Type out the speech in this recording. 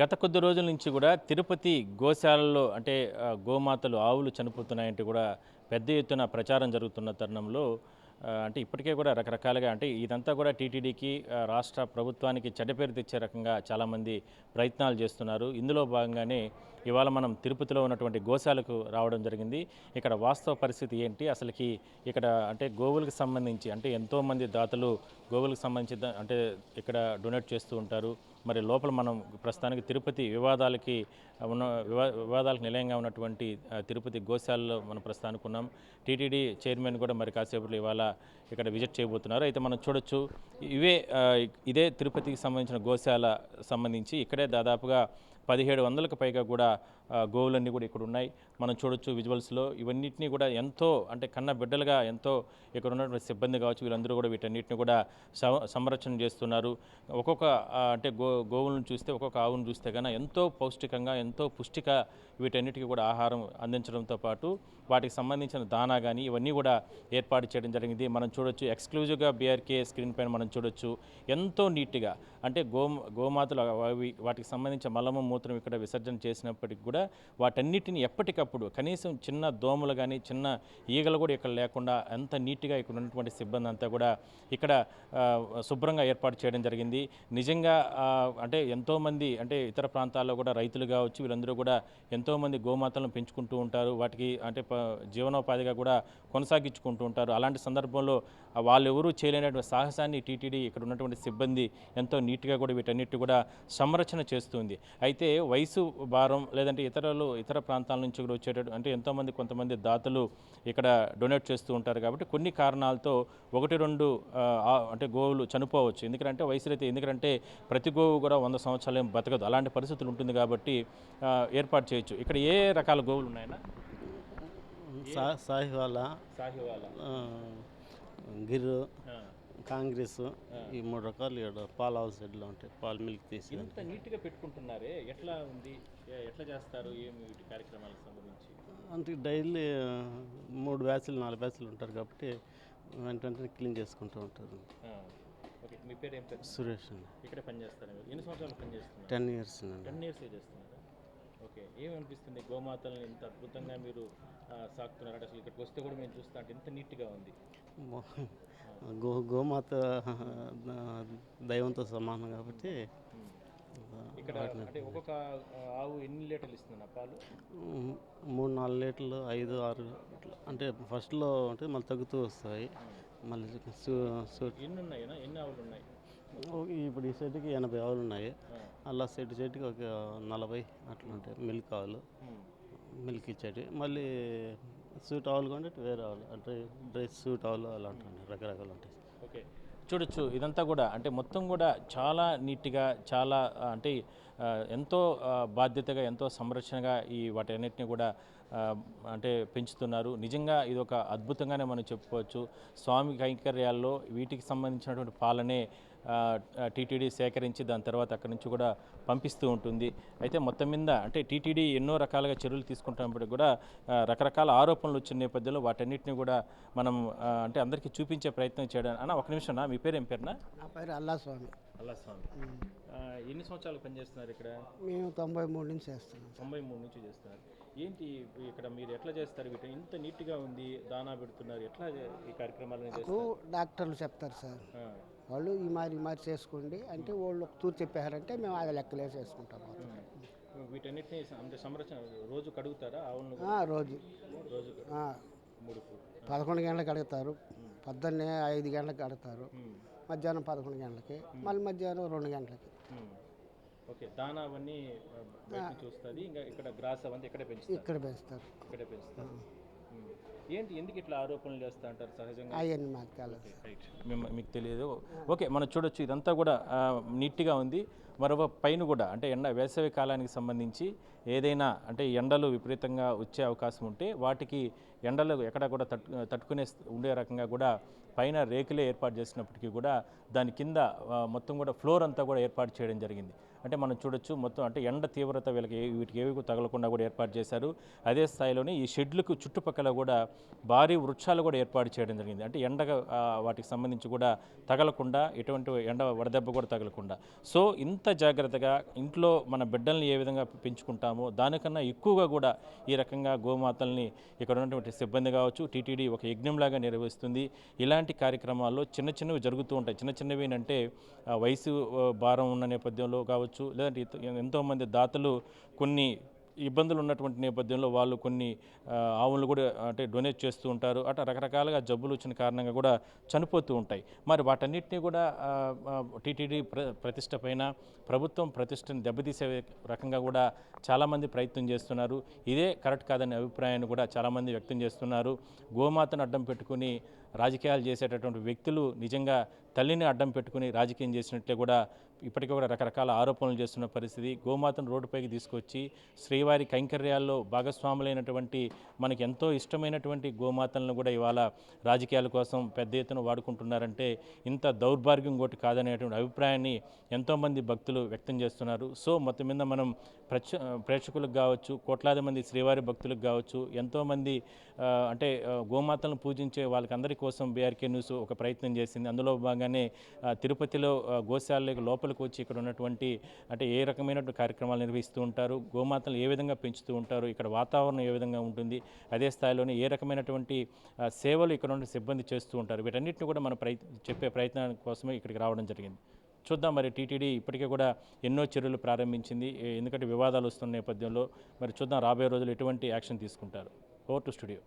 గత కొద్ది రోజుల నుంచి కూడా తిరుపతి గోశాలల్లో అంటే గోమాతలు ఆవులు చనిపోతున్నాయంటే కూడా పెద్ద ఎత్తున ప్రచారం జరుగుతున్న తరుణంలో అంటే ఇప్పటికే కూడా రకరకాలుగా అంటే ఇదంతా కూడా టీటీడీకి రాష్ట్ర ప్రభుత్వానికి చెడ్డ పేరు తెచ్చే రకంగా చాలామంది ప్రయత్నాలు చేస్తున్నారు. ఇందులో భాగంగానే ఇవాళ మనం తిరుపతిలో ఉన్నటువంటి గోశాలకు రావడం జరిగింది. ఇక్కడ వాస్తవ పరిస్థితి ఏంటి, అసలుకి ఇక్కడ అంటే గోవులకు సంబంధించి అంటే ఎంతోమంది దాతలు గోవులకు సంబంధించి అంటే ఇక్కడ డొనేట్ చేస్తూ ఉంటారు. మరి లోపల మనం ప్రస్తుతానికి తిరుపతి వివాదాలకి వివాదాలకు నిలయంగా ఉన్నటువంటి తిరుపతి గోశాలలో మనం ప్రస్తుతానికి ఉన్నాం. టీటీడీ చైర్మన్ కూడా మరి కాసేపట్లో ఇవాళ ఇక్కడ విజిట్ చేయబోతున్నారు. అయితే మనం చూడొచ్చు ఇదే తిరుపతికి సంబంధించిన గోశాల సంబంధించి ఇక్కడే దాదాపుగా 1700కు పైగా కూడా గోవులన్నీ కూడా ఇక్కడ ఉన్నాయి. మనం చూడొచ్చు విజువల్స్లో. ఇవన్నిటినీ కూడా ఎంతో అంటే కన్న బిడ్డలుగా ఎంతో ఇక్కడ ఉన్నటువంటి సిబ్బంది కావచ్చు, వీళ్ళందరూ కూడా వీటన్నిటిని కూడా సంరక్షణ చేస్తున్నారు. ఒక్కొక్క అంటే గోవులను చూస్తే, ఒక్కొక్క ఆవును చూస్తే కన్నా ఎంతో పౌష్టికంగా ఎంతో పుష్టిక వీటన్నిటికీ కూడా ఆహారం అందించడంతో పాటు వాటికి సంబంధించిన దానా కానీ ఇవన్నీ కూడా ఏర్పాటు చేయడం జరిగింది. మనం చూడొచ్చు ఎక్స్క్లూజివ్గా బీఆర్కే స్క్రీన్ పైన మనం చూడొచ్చు ఎంతో నీట్గా అంటే గోమాతలు వాటికి సంబంధించిన మలము మూత్రం ఇక్కడ విసర్జన చేసినప్పటికీ కూడా వాటన్నిటిని ఎప్పటికప్పుడు కనీసం చిన్న దోమలు కానీ చిన్న ఈగలు కూడా ఇక్కడ లేకుండా ఎంత నీట్గా ఇక్కడ ఉన్నటువంటి సిబ్బంది అంతా కూడా ఇక్కడ శుభ్రంగా ఏర్పాటు చేయడం జరిగింది. నిజంగా అంటే ఎంతోమంది అంటే ఇతర ప్రాంతాల్లో కూడా రైతులు కావచ్చు, వీళ్ళందరూ కూడా ఎంతోమంది గోమాతలను పెంచుకుంటూ ఉంటారు. వాటికి అంటే జీవనోపాధిగా కూడా కొనసాగించుకుంటూ ఉంటారు. అలాంటి సందర్భంలో వాళ్ళు ఎవరూ చేయలేనటువంటి సాహసాన్ని టీటీడీ ఇక్కడ ఉన్నటువంటి సిబ్బంది ఎంతో నీట్గా కూడా వీటన్నిటి కూడా సంరక్షణ చేస్తుంది. అయితే వయసు భారం లేదంటే ఇతర ప్రాంతాల నుంచి కూడా వచ్చేటట్టు అంటే కొంతమంది దాతలు ఇక్కడ డొనేట్ చేస్తూ ఉంటారు. కాబట్టి కొన్ని కారణాలతో 1-2 అంటే గోవులు చనిపోవచ్చు. ఎందుకంటే వయసులైతే ఎందుకంటే ప్రతి గోవు కూడా 100 సంవత్సరాలు ఏం బతకదు. అలాంటి పరిస్థితులు ఉంటుంది కాబట్టి ఏర్పాటు చేయొచ్చు. ఇక్కడ ఏ రకాల గోవులు ఉన్నాయన్నా? సాహివాలా, గిర్రు, కాంగ్రెస్, ఈ 3 రకాలు పాల హౌస్ సెడ్లో ఉంటాయి. పాలు మిల్క్ తీసి ఇంత నీట్గా పెట్టుకుంటున్నారే, ఎట్లా ఉంది, ఎట్లా చేస్తారు, ఏమి వీటి కార్యక్రమాలకు సంబంధించి? అంటే డైలీ 3 బ్యాచ్లు 4 బ్యాచ్లు ఉంటారు కాబట్టి వెంటనే క్లీన్ చేసుకుంటూ ఉంటారు. ఓకే, మీ పేరు ఏం పేరు? సురేష్ అండి. ఇక్కడ పనిచేస్తారు. ఎన్ని సంవత్సరాలు పనిచేస్తున్నారు? 10 years అండి. 10 years చేస్తున్నారా? ఓకే, ఏమనిపిస్తుంది గోమాతలను ఇంత అద్భుతంగా మీరు సాకుతున్నారు? అసలు ఇక్కడికి వస్తే కూడా మేము చూస్తా అంటే ఇంత నీట్గా ఉంది. గోమాత దైవంతో సమానం కాబట్టి ఇక్కడ అంటే ఒక్కొక్క ఆవు ఎన్ని లీటర్లు ఇస్తుంది పాలు? 3-4 లీటర్లు, 5-6 ఇట్లా అంటే ఫస్ట్లో అంటే మళ్ళీ తగ్గుతూ వస్తాయి. మళ్ళీ ఎన్ని ఉన్నాయినా, ఎన్ని ఆవులు ఉన్నాయి? ఇప్పుడు ఈ సెట్కి 80 ఆవులు ఉన్నాయి. అలా సెట్కి ఒక 40 అట్లా ఉంటాయి మిల్క్ ఆవులు, మిల్క్ ఇచ్చేటి. మళ్ళీ సూట్ ఆవులు కొంటే వేరే ఆవులు అంటే డ్రై సూట్ ఆవులు అలా ఉంటాయి, రకరకాలు ఉంటాయి. ఓకే, చూడొచ్చు ఇదంతా కూడా అంటే మొత్తం కూడా చాలా నీట్గా చాలా అంటే ఎంతో బాధ్యతగా ఎంతో సంరక్షణగా వాటన్నిటిని కూడా అంటే పెంచుతున్నారు. నిజంగా ఇది ఒక అద్భుతంగానే మనం చెప్పుకోవచ్చు. స్వామి కైంకర్యాల్లో వీటికి సంబంధించినటువంటి పాలనే టీటీడీ సేకరించి దాని తర్వాత అక్కడి నుంచి కూడా పంపిస్తూ ఉంటుంది. అయితే మొత్తం మీద అంటే టీటీడీ ఎన్నో రకాలుగా చర్యలు తీసుకుంటున్నప్పటికీ కూడా రకరకాల ఆరోపణలు వచ్చిన నేపథ్యంలో వాటన్నిటిని కూడా మనం అంటే అందరికీ చూపించే ప్రయత్నం చేయడం. అన్న ఒక నిమిషం, మీ పేరు ఏం పేరునా? నా పేరు అల్లాస్వామి. అల్లాస్వామి. ఎన్ని సంవత్సరాలు పనిచేస్తున్నారు ఇక్కడ? మేము 93 నుంచి చేస్తున్నాం. 93 నుంచి చేస్తున్నారు. ఏంటి ఇక్కడ మీరు ఎట్లా చేస్తారు? వీటి ఇంత నీట్గా ఉంది, దానా పెడుతున్నారు, ఎట్లా ఈ కార్యక్రమాలను చేస్తారు? డాక్టర్లు చెప్తారు సార్, వాళ్ళు ఈ మారి చేసుకోండి అంటే వాళ్ళు ఒక తూరు చెప్పారంటే మేము అది లెక్కలే చేసుకుంటాం. వీటన్నిటిని అంటే సంరక్షణ రోజు కడుగుతారా ఆవులను? రోజు 11 గంటలకు కడుగుతారు, పొద్దున్నే 5 గంటలకు కడుగుతారు, మధ్యాహ్నం 11 గంటలకి, మళ్ళీ మధ్యాహ్నం 2 గంటలకి. ఓకే, దానా అవన్నీ చూస్తుంది. ఇంకా ఇక్కడ గ్రాస్ అవంతా ఇక్కడే పెంచుతారు? ఇక్కడే పెంచుతారు. ఏంటి ఎందుకు ఇట్లా ఆరోపణలు చేస్తూ అంటారు? సహజంగా అవన్నీ మాకు తెలియదు. మీకు తెలియదు. ఓకే, మనం చూడొచ్చు ఇదంతా కూడా నీట్గా ఉంది. మరొక పైన కూడా అంటే వేసవి కాలానికి సంబంధించి ఏదైనా అంటే ఎండలు విపరీతంగా వచ్చే అవకాశం ఉంటే వాటికి ఎండలు ఎక్కడ కూడా తట్టుకునే ఉండే రకంగా కూడా పైన రేకులే ఏర్పాటు చేసినప్పటికీ కూడా దాని కింద మొత్తం కూడా ఫ్లోర్ అంతా కూడా ఏర్పాటు చేయడం జరిగింది. అంటే మనం చూడొచ్చు మొత్తం అంటే ఎండ తీవ్రత వీటికి ఏవి తగలకుండా కూడా ఏర్పాటు చేశారు. అదే స్థాయిలోనే ఈ షెడ్లకు చుట్టుపక్కల కూడా భారీ వృక్షాలు కూడా ఏర్పాటు చేయడం జరిగింది. అంటే ఎండగా వాటికి సంబంధించి కూడా తగలకుండా ఎటువంటి ఎండ వడదెబ్బ కూడా తగలకుండా. సో ఇంత జాగ్రత్తగా ఇంట్లో మన బిడ్డల్ని ఏ విధంగా పెంచుకుంటామో దానికన్నా ఎక్కువగా కూడా ఈ రకంగా గోమాతల్ని ఇక్కడ ఉన్నటువంటి సిబ్బంది కావచ్చు, టీటీడీ ఒక యజ్ఞంలాగా నిర్వహిస్తుంది. ఇలాంటి కార్యక్రమాల్లో చిన్న చిన్నవి జరుగుతూ ఉంటాయి. చిన్న చిన్నవి అంటే వయసు భారం ఉన్న నేపథ్యంలో కావచ్చు, లేదంటే ఎంతోమంది దాతలు కొన్ని ఇబ్బందులు ఉన్నటువంటి నేపథ్యంలో వాళ్ళు కొన్ని ఆవులను కూడా అంటే డొనేట్ చేస్తూ ఉంటారు. అట్లా రకరకాలుగా జబ్బులు వచ్చిన కారణంగా కూడా చనిపోతూ ఉంటాయి. మరి వాటన్నిటినీ కూడా టీటీడీ ప్రతిష్ట పైన ప్రభుత్వం ప్రతిష్టను దెబ్బతీసే రకంగా కూడా చాలామంది ప్రయత్నం చేస్తున్నారు. ఇదే కరెక్ట్ కాదనే అభిప్రాయాన్ని కూడా చాలామంది వ్యక్తం చేస్తున్నారు. గోమాతను అడ్డం పెట్టుకుని రాజకీయాలు చేసేటటువంటి వ్యక్తులు నిజంగా తల్లిని అడ్డం పెట్టుకుని రాజకీయం చేసినట్లే కూడా ఇప్పటికీ కూడా రకరకాల ఆరోపణలు చేస్తున్న పరిస్థితి. గోమాతను రోడ్డుపైకి తీసుకొచ్చి శ్రీవారి కైంకర్యాల్లో భాగస్వాములైనటువంటి మనకి ఎంతో ఇష్టమైనటువంటి గోమాతలను కూడా ఇవాళ రాజకీయాల కోసం పెద్ద ఎత్తున వాడుకుంటున్నారంటే ఇంత దౌర్భాగ్యం ఇంకోటి కాదనేటువంటి అభిప్రాయాన్ని ఎంతోమంది భక్తులు వ్యక్తం చేస్తున్నారు. సో మొత్తం మీద మనం ప్రేక్షకులకు కావచ్చు, కోట్లాది మంది శ్రీవారి భక్తులకు కావచ్చు, ఎంతోమంది అంటే గోమాతలను పూజించే వాళ్ళకందరి కోసం బీఆర్కే న్యూస్ ఒక ప్రయత్నం చేసింది. అందులో భాగంగానే తిరుపతిలో గోశాలకు లోపలికి వచ్చి ఇక్కడ ఉన్నటువంటి అంటే ఏ రకమైనటువంటి కార్యక్రమాలు నిర్వహిస్తూ ఉంటారు, గోమాతలు ఏ విధంగా పెంచుతూ ఉంటారు, ఇక్కడ వాతావరణం ఏ విధంగా ఉంటుంది, అదే స్థాయిలోనే ఏ రకమైనటువంటి సేవలు ఇక్కడ ఉన్న సిబ్బంది చేస్తూ ఉంటారు, వీటన్నిటిని కూడా మనం చెప్పే ప్రయత్నం కోసమే ఇక్కడికి రావడం జరిగింది. చూద్దాం మరి టీటీడీ ఇప్పటికే కూడా ఎన్నో చర్యలు ప్రారంభించింది. ఎందుకంటే వివాదాలు వస్తున్న నేపథ్యంలో మరి చూద్దాం రాబోయే రోజులు ఎటువంటి యాక్షన్ తీసుకుంటారు. Over to studio.